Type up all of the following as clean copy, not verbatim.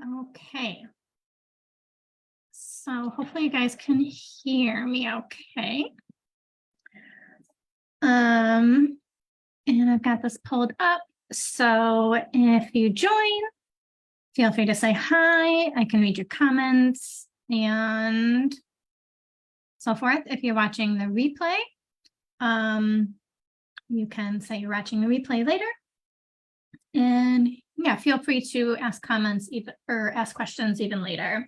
Okay. So hopefully you guys can hear me okay. And I've got this pulled up. So if you join, feel free to say hi. I can read your comments and so forth. If you're watching the replay, you can say you're watching the replay later. And yeah, feel free to ask comments even or ask questions even later.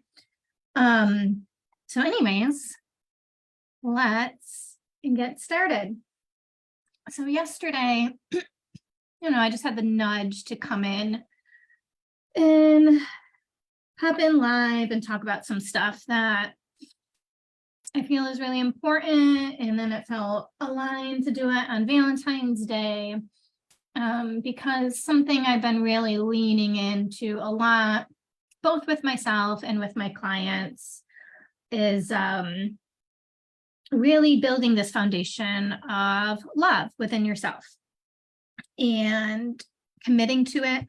So anyways, let's get started. So yesterday, I just had the nudge to come in and hop in live and talk about some stuff that I feel is really important. And then it felt aligned to do it on Valentine's Day because something I've been really leaning into a lot, both with myself and with my clients, is really building this foundation of love within yourself and committing to it,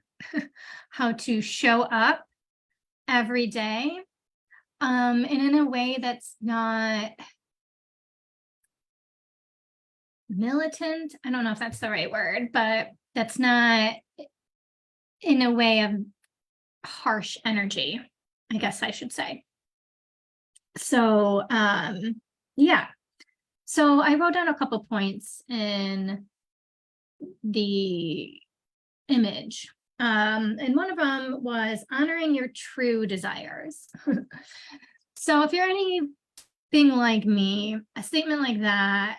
how to show up every day, and in a way that's not militant. I don't know if that's the right word, but that's not in a way of harsh energy, I guess I should say. So, yeah. So I wrote down a couple points in the image. And one of them was honoring your true desires. So if you're anything like me, a statement like that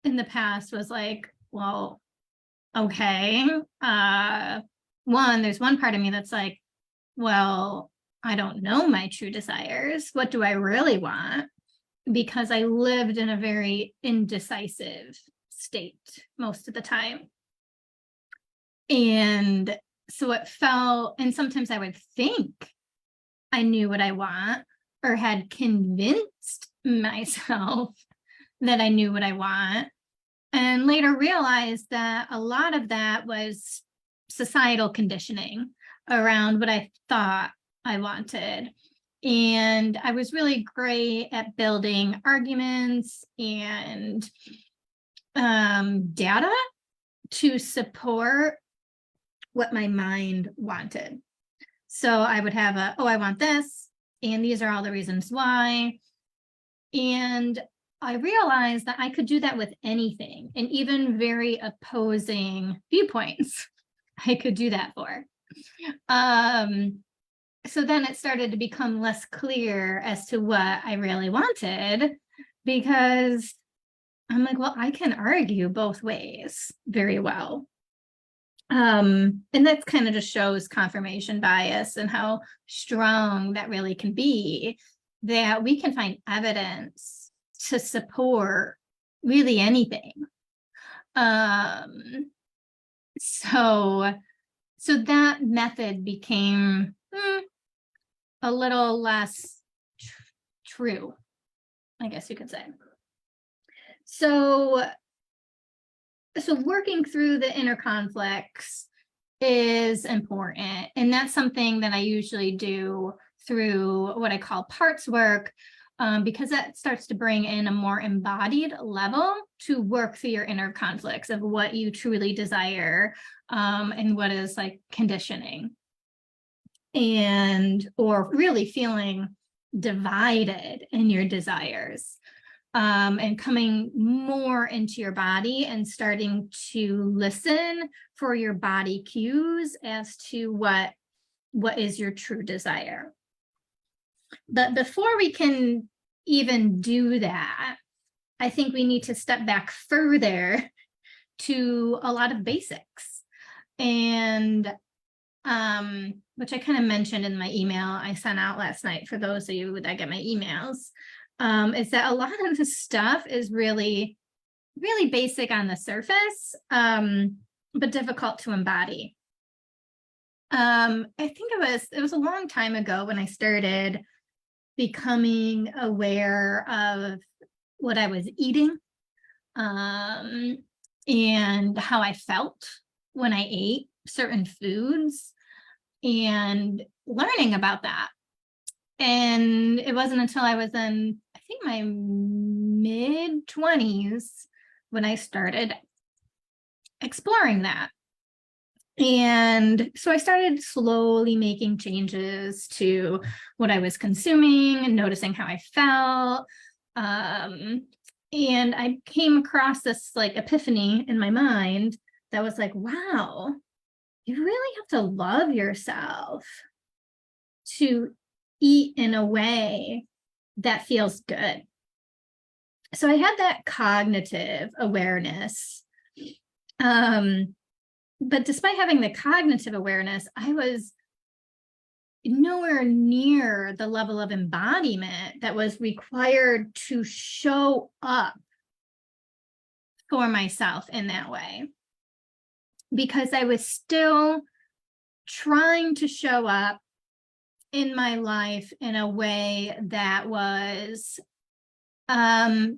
in the past was like, well, okay. There's one part of me that's like, well, I don't know my true desires. What do I really want? Because I lived in a very indecisive state most of the time. And so it felt, and sometimes I would think I knew what I want or had convinced myself that I knew what I want. And later realized that a lot of that was societal conditioning around what I thought I wanted. And I was really great at building arguments and data to support what my mind wanted. So I would have I want this, and these are all the reasons why. And I realized that I could do that with anything, and even very opposing viewpoints, I could do that for. So then it started to become less clear as to what I really wanted, because I'm like, well, I can argue both ways very well. And that kind of just shows confirmation bias and how strong that really can be, that we can find evidence to support really anything. So that method became a little less true, I guess you could say. So working through the inner conflicts is important. And that's something that I usually do through what I call parts work, because that starts to bring in a more embodied level to work through your inner conflicts of what you truly desire, and what is like conditioning, or really feeling divided in your desires. And coming more into your body and starting to listen for your body cues as to what is your true desire. But before we can even do that, I think we need to step back further to a lot of basics. And which I kind of mentioned in my email I sent out last night for those of you that get my emails. Is that a lot of the stuff is really, really basic on the surface, but difficult to embody. I think it was a long time ago when I started becoming aware of what I was eating, and how I felt when I ate certain foods. and learning about that. And it wasn't until I was in, I think, my mid-20s when I started exploring that. And so I started slowly making changes to what I was consuming and noticing how I felt. And I came across this like epiphany in my mind that was like, wow, you really have to love yourself to eat in a way that feels good. So I had that cognitive awareness. But despite having the cognitive awareness, I was nowhere near the level of embodiment that was required to show up for myself in that way, because I was still trying to show up in my life in a way that was kind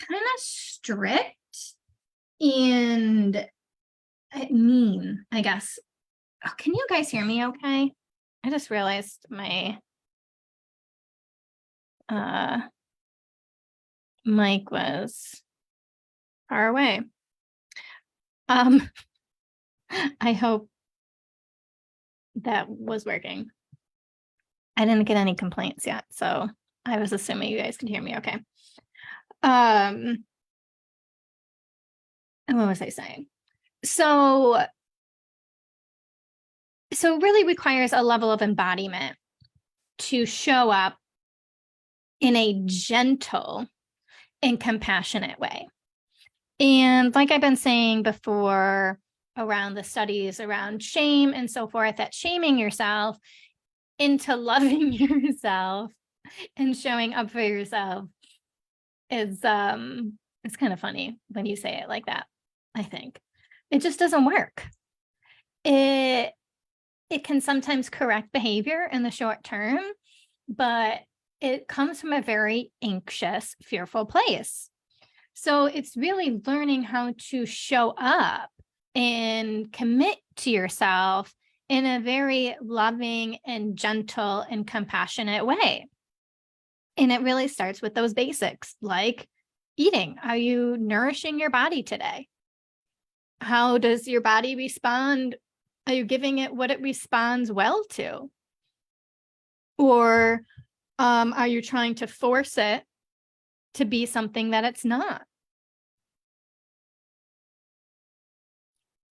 of strict and mean, I guess. Oh, can you guys hear me okay? I just realized my mic was far away. I hope that was working. I didn't get any complaints yet, so I was assuming you guys could hear me okay. And what was I saying? So it really requires a level of embodiment to show up in a gentle and compassionate way. And like I've been saying before around the studies around shame and so forth, that shaming yourself into loving yourself and showing up for yourself is it's kind of funny when you say it like that. I think it just doesn't work. It can sometimes correct behavior in the short term, but it comes from a very anxious, fearful place. So it's really learning how to show up and commit to yourself in a very loving and gentle and compassionate way. And it really starts with those basics, like eating. Are you nourishing your body today? How does your body respond? Are you giving it what it responds well to? Or are you trying to force it to be something that it's not?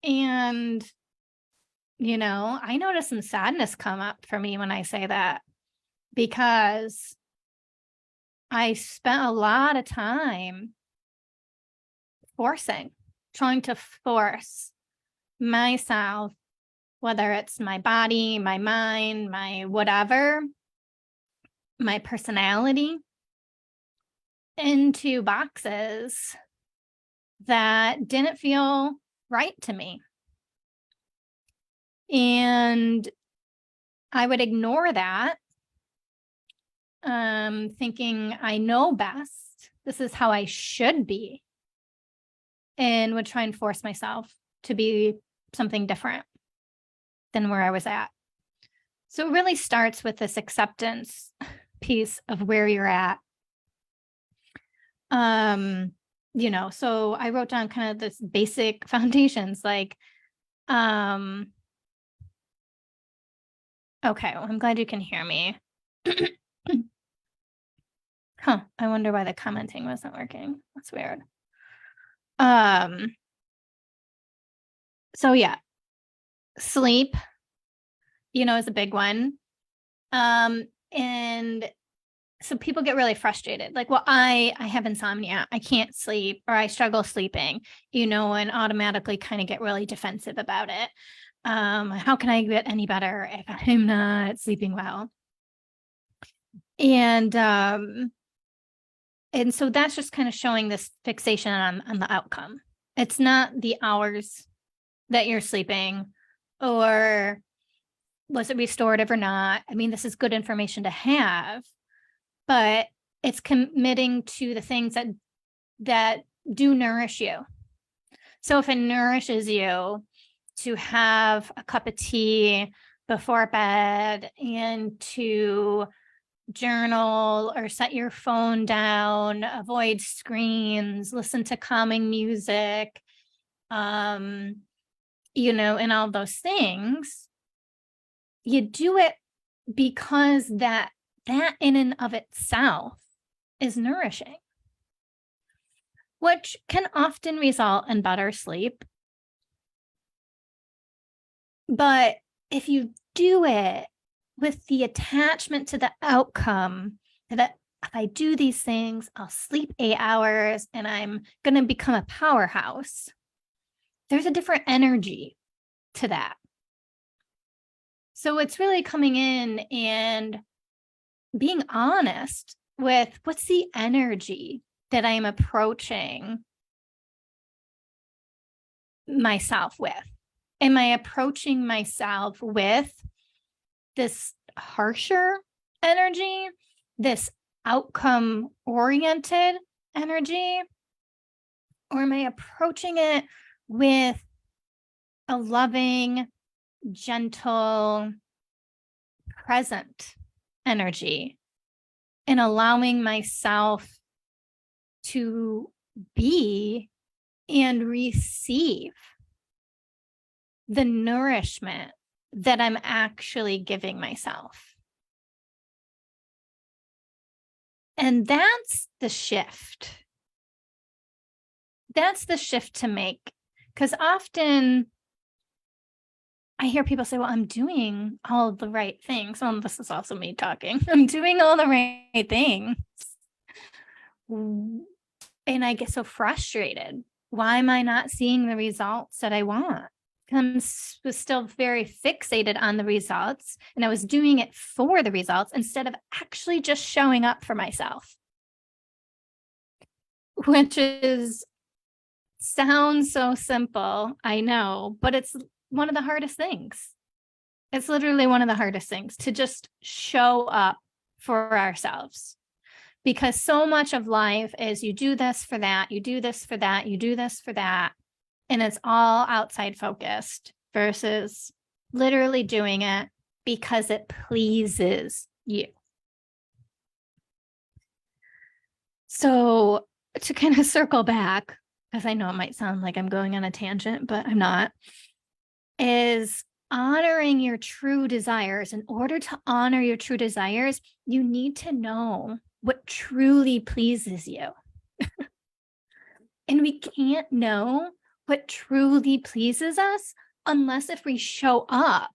And, I notice some sadness come up for me when I say that, because I spent a lot of time trying to force myself, whether it's my body, my mind, my whatever, my personality, into boxes that didn't feel right to me. And I would ignore that, thinking I know best. This is how I should be. And would try and force myself to be something different than where I was at. So it really starts with this acceptance piece of where you're at. So I wrote down kind of this basic foundations, like, okay, well, I'm glad you can hear me. I wonder why the commenting wasn't working. That's weird. So yeah, sleep, is a big one. And so people get really frustrated. Like, well, I have insomnia. I can't sleep, or I struggle sleeping, and automatically kind of get really defensive about it. How can I get any better if I'm not sleeping well? And so that's just kind of showing this fixation on the outcome. It's not the hours that you're sleeping, or was it restorative or not. I mean, this is good information to have, but it's committing to the things that do nourish you. So if it nourishes you to have a cup of tea before bed and to journal or set your phone down, avoid screens, listen to calming music, and all those things. You do it because that in and of itself is nourishing, which can often result in better sleep. But if you do it with the attachment to the outcome, that if I do these things, I'll sleep 8 hours and I'm going to become a powerhouse, there's a different energy to that. So it's really coming in and being honest with what's the energy that I'm approaching myself with. Am I approaching myself with this harsher energy, this outcome-oriented energy, or am I approaching it with a loving, gentle, present energy and allowing myself to be and receive the nourishment that I'm actually giving myself? And that's the shift. That's the shift to make. Because often I hear people say, well, I'm doing all the right things. Well, this is also me talking. I'm doing all the right things. And I get so frustrated. Why am I not seeing the results that I want? I was still very fixated on the results, and I was doing it for the results instead of actually just showing up for myself, which sounds so simple, I know, but it's one of the hardest things. It's literally one of the hardest things to just show up for ourselves, because so much of life is you do this for that, you do this for that, you do this for that. And it's all outside focused versus literally doing it because it pleases you. So to kind of circle back, because I know it might sound like I'm going on a tangent, but I'm not, is honoring your true desires. In order to honor your true desires, you need to know what truly pleases you. And we can't know what truly pleases us unless if we show up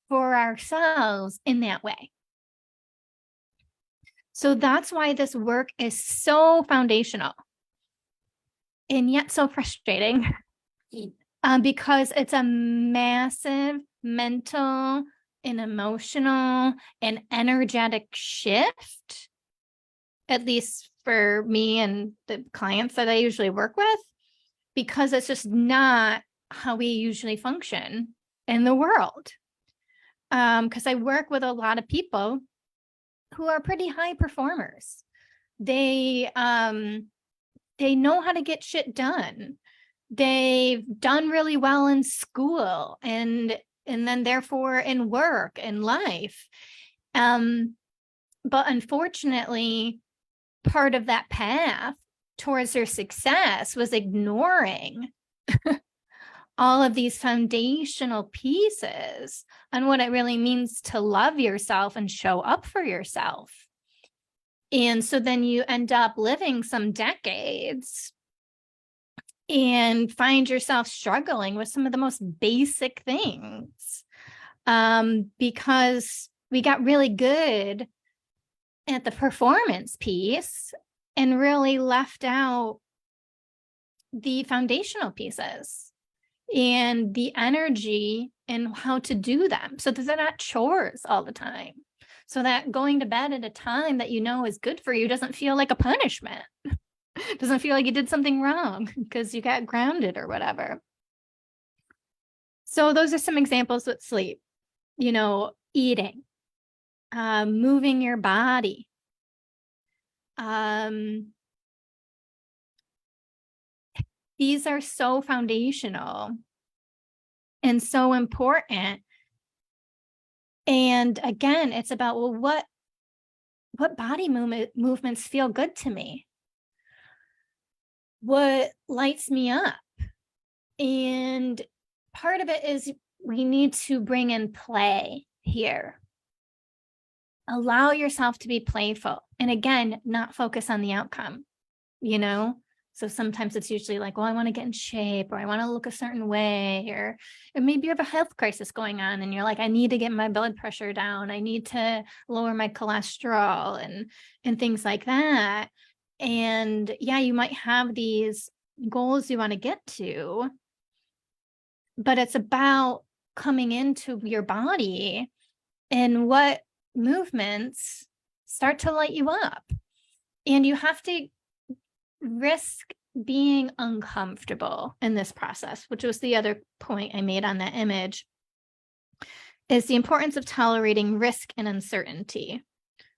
for ourselves in that way. So that's why this work is so foundational and yet so frustrating, because it's a massive mental and emotional and energetic shift, at least for me and the clients that I usually work with, because it's just not how we usually function in the world. Because I work with a lot of people who are pretty high performers. They know how to get shit done. They've done really well in school and then therefore in work and life. But unfortunately, part of that path towards their success was ignoring all of these foundational pieces on what it really means to love yourself and show up for yourself. And so then you end up living some decades and find yourself struggling with some of the most basic things, because we got really good at the performance piece and really left out the foundational pieces and the energy and how to do them so that they're not chores all the time, so that going to bed at a time that you know is good for you doesn't feel like a punishment. Doesn't feel like you did something wrong because you got grounded or whatever. So those are some examples with sleep, eating, moving your body, these are so foundational and so important And again, it's about, well, what body movements feel good to me? What lights me up? And part of it is we need to bring in play here. Allow yourself to be playful. And again, not focus on the outcome, you know? So sometimes it's usually like, well, I want to get in shape, or I want to look a certain way, or maybe you have a health crisis going on and you're like, I need to get my blood pressure down. I need to lower my cholesterol and things like that. And yeah, you might have these goals you want to get to, but it's about coming into your body and what movements start to light you up. And you have to risk being uncomfortable in this process, which was the other point I made on that image, is the importance of tolerating risk and uncertainty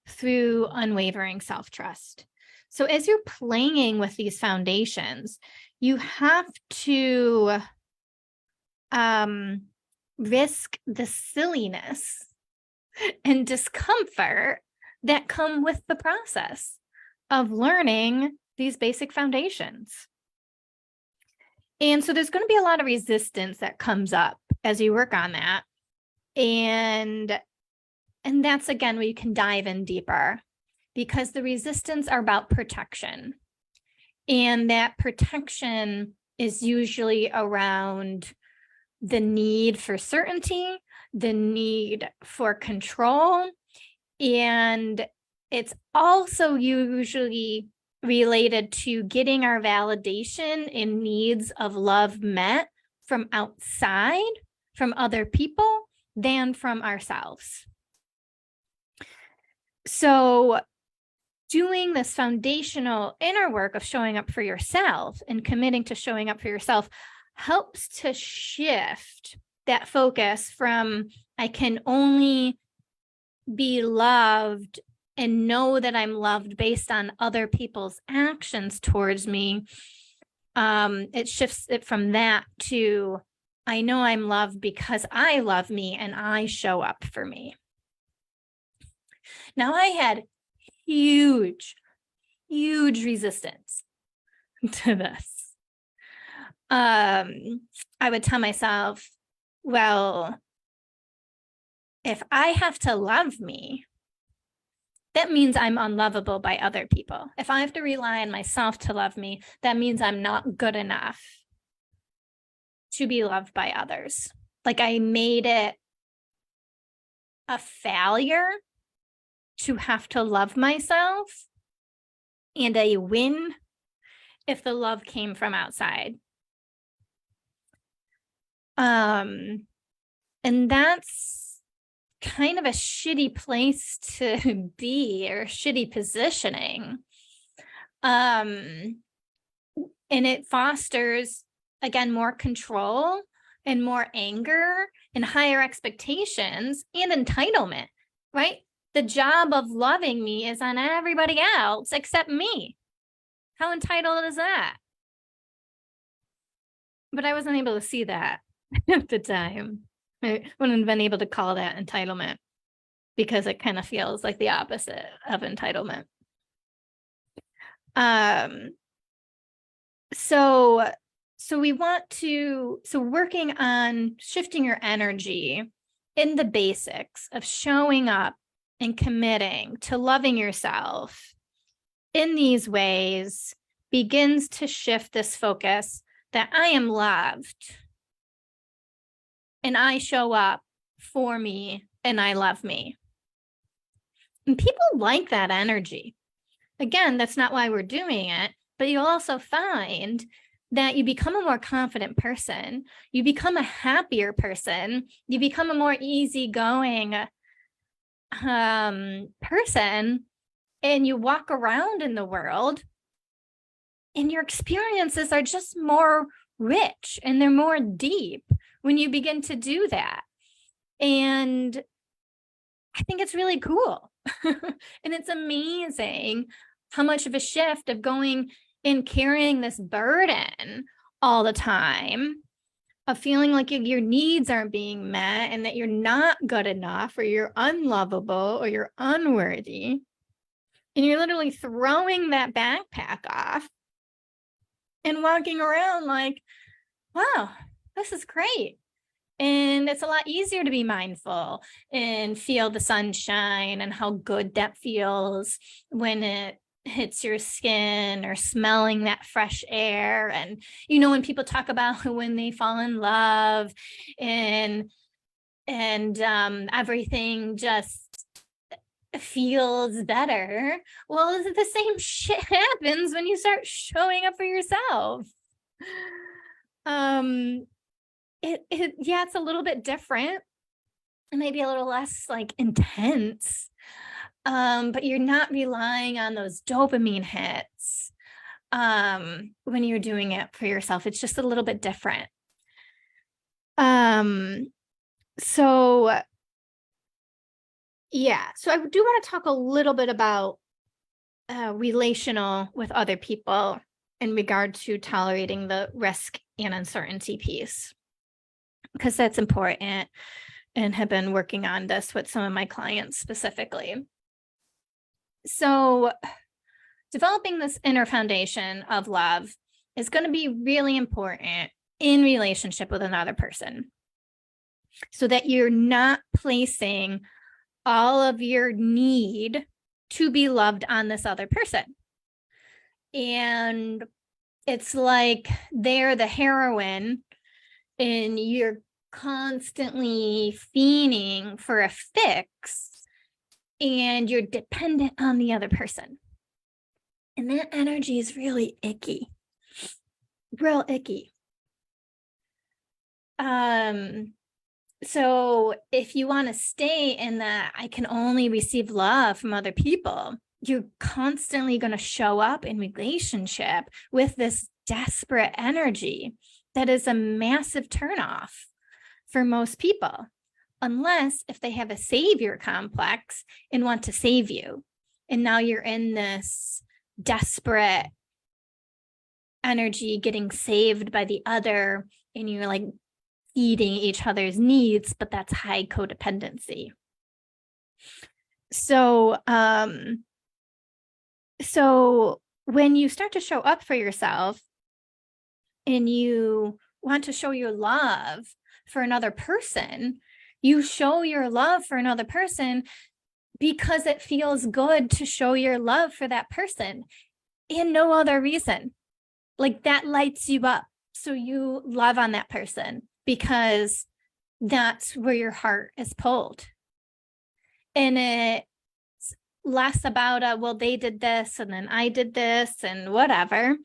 through unwavering self-trust. So as you're playing with these foundations, you have to risk the silliness and discomfort that come with the process of learning these basic foundations. And so there's going to be a lot of resistance that comes up as you work on that. And that's, again, where you can dive in deeper, because the resistance are about protection. And that protection is usually around the need for certainty, the need for control. And it's also usually related to getting our validation and needs of love met from outside, from other people, than from ourselves. So doing this foundational inner work of showing up for yourself and committing to showing up for yourself helps to shift that focus from, I can only be loved and know that I'm loved based on other people's actions towards me. It shifts it from that to, I know I'm loved because I love me and I show up for me. Now, I had huge resistance to this. I would tell myself, well, if I have to love me, that means I'm unlovable by other people. If I have to rely on myself to love me, that means I'm not good enough to be loved by others. Like, I made it a failure to have to love myself, and a win if the love came from outside. And that's kind of a shitty place to be, or shitty positioning. And it fosters, again, more control and more anger and higher expectations and entitlement, right? The job of loving me is on everybody else except me. How entitled is that? But I wasn't able to see that at the time. I wouldn't have been able to call that entitlement, because it kind of feels like the opposite of entitlement. So we want to, so working on shifting your energy in the basics of showing up and committing to loving yourself in these ways begins to shift this focus that I am loved and I show up for me and I love me. And people like that energy. Again, that's not why we're doing it, but you'll also find that you become a more confident person, you become a happier person, you become a more easygoing person, and you walk around in the world and your experiences are just more rich and they're more deep when you begin to do that. And I think it's really cool. And it's amazing how much of a shift of going and carrying this burden all the time of feeling like your needs aren't being met and that you're not good enough or you're unlovable or you're unworthy. And you're literally throwing that backpack off and walking around like, wow, this is great. And it's a lot easier to be mindful and feel the sunshine and how good that feels when it hits your skin, or smelling that fresh air. And, when people talk about when they fall in love and everything just feels better. Well, the same shit happens when you start showing up for yourself. It's a little bit different and maybe a little less like intense, but you're not relying on those dopamine hits when you're doing it for yourself. It's just a little bit different. So I do want to talk a little bit about relational with other people in regard to tolerating the risk and uncertainty piece, because that's important, and have been working on this with some of my clients specifically. So developing this inner foundation of love is going to be really important in relationship with another person, so that you're not placing all of your need to be loved on this other person. And it's like they're the heroine and you're constantly fiending for a fix and you're dependent on the other person. And that energy is really icky, real icky. So if you want to stay in that, I can only receive love from other people, you're constantly going to show up in relationship with this desperate energy that is a massive turnoff for most people, unless if they have a savior complex and want to save you. And now you're in this desperate energy getting saved by the other, and you're like eating each other's needs, but that's high codependency. So when you start to show up for yourself and you want to show your love for another person, you show your love for another person because it feels good to show your love for that person, and no other reason. Like that lights you up. So you love on that person because that's where your heart is pulled. And it's less about, well, they did this and then I did this and whatever.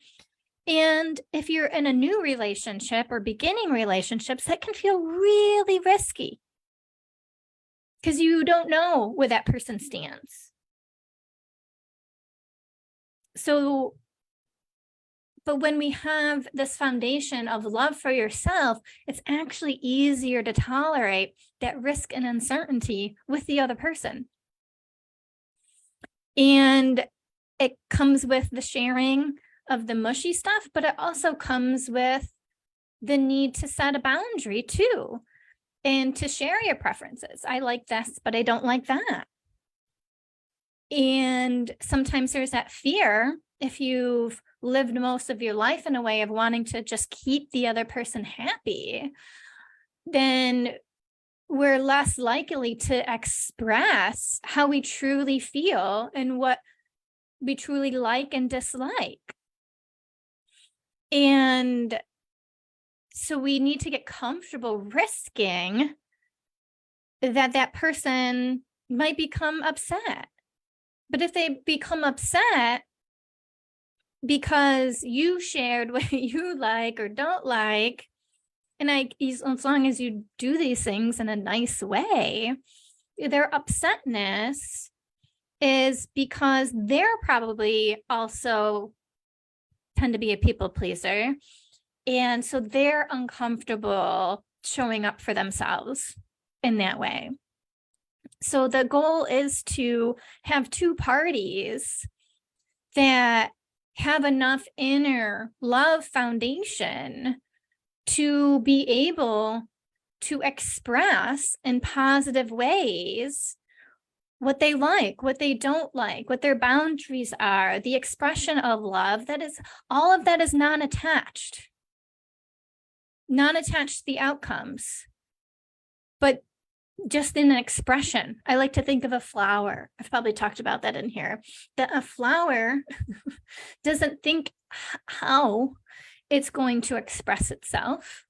And if you're in a new relationship or beginning relationships, that can feel really risky because you don't know where that person stands. So, but when we have this foundation of love for yourself, it's actually easier to tolerate that risk and uncertainty with the other person. And it comes with the sharing of the mushy stuff, but it also comes with the need to set a boundary too, and to share your preferences. I like this, but I don't like that. And sometimes there's that fear, if you've lived most of your life in a way of wanting to just keep the other person happy, then we're less likely to express how we truly feel and what we truly like and dislike. And so we need to get comfortable risking that person might become upset. But if they become upset because you shared what you like or don't like, and as long as you do these things in a nice way, their upsetness is because they're probably also tend to be a people pleaser. And so they're uncomfortable showing up for themselves in that way. So the goal is to have two parties that have enough inner love foundation to be able to express in positive ways what they like, what they don't like, what their boundaries are, the expression of love. That is, all of that is non-attached to the outcomes, but just in an expression. I like to think of a flower. I've probably talked about that in here, that a flower doesn't think how it's going to express itself.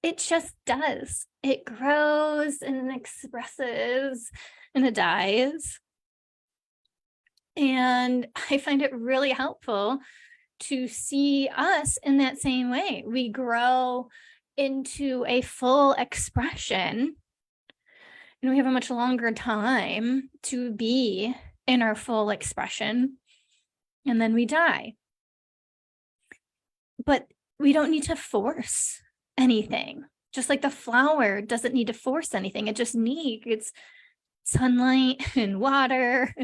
It just does. It grows and expresses and it dies. And I find it really helpful to see us in that same way. We grow into a full expression, and we have a much longer time to be in our full expression, and then we die. But we don't need to force anything. Just like the flower doesn't need to force anything. It just needs sunlight and water,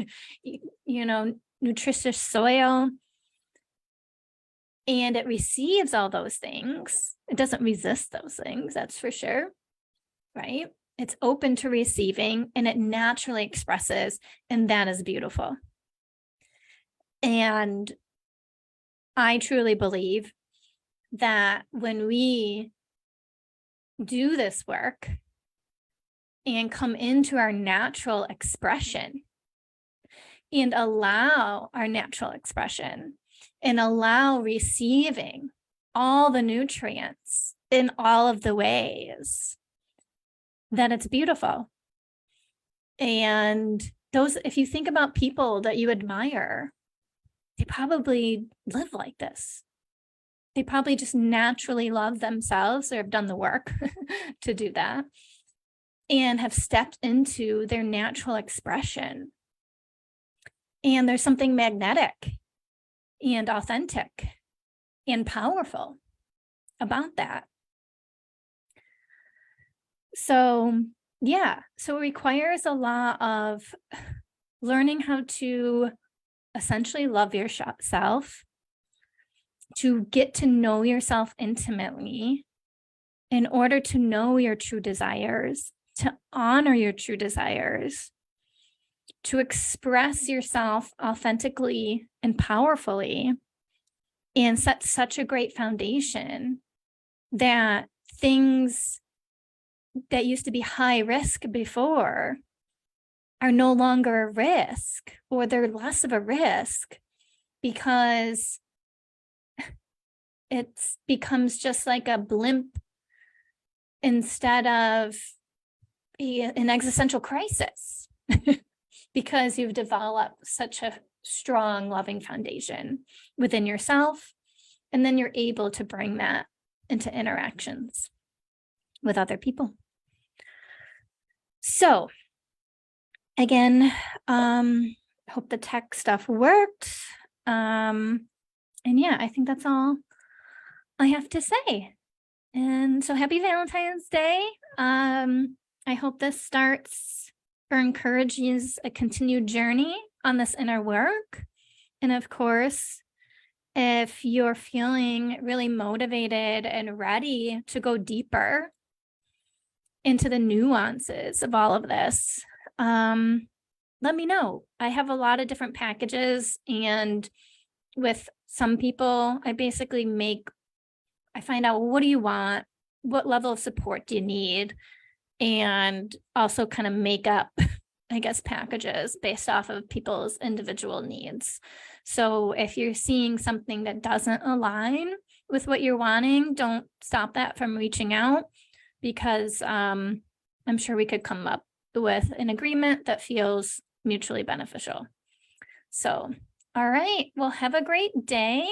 nutritious soil. And it receives all those things. It doesn't resist those things, that's for sure, right? It's open to receiving and it naturally expresses, and that is beautiful. And I truly believe that when we do this work and come into our natural expression and allow our natural expression and allow receiving all the nutrients in all of the ways, that it's beautiful. And those, if you think about people that you admire, they probably live like this. They probably just naturally love themselves or have done the work to do that and have stepped into their natural expression. And there's something magnetic and authentic and powerful about that. So, yeah, so it requires a lot of learning how to essentially love yourself, to get to know yourself intimately in order to know your true desires, to honor your true desires, to express yourself authentically and powerfully, and set such a great foundation that things that used to be high risk before are no longer a risk, or they're less of a risk because it becomes just like a blimp instead of an existential crisis because you've developed such a strong, loving foundation within yourself. And then you're able to bring that into interactions with other people. So again, hope the tech stuff worked. And yeah, I think that's all I have to say. And so happy Valentine's Day. I hope this starts or encourages a continued journey on this inner work. And of course, if you're feeling really motivated and ready to go deeper into the nuances of all of this, let me know. I have a lot of different packages, and with some people, I basically I find out, what do you want? What level of support do you need? And also kind of make up, I guess, packages based off of people's individual needs. So if you're seeing something that doesn't align with what you're wanting, don't stop that from reaching out, because I'm sure we could come up with an agreement that feels mutually beneficial. So, all right, well, have a great day,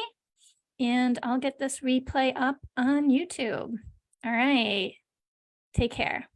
and I'll get this replay up on YouTube. All right, take care.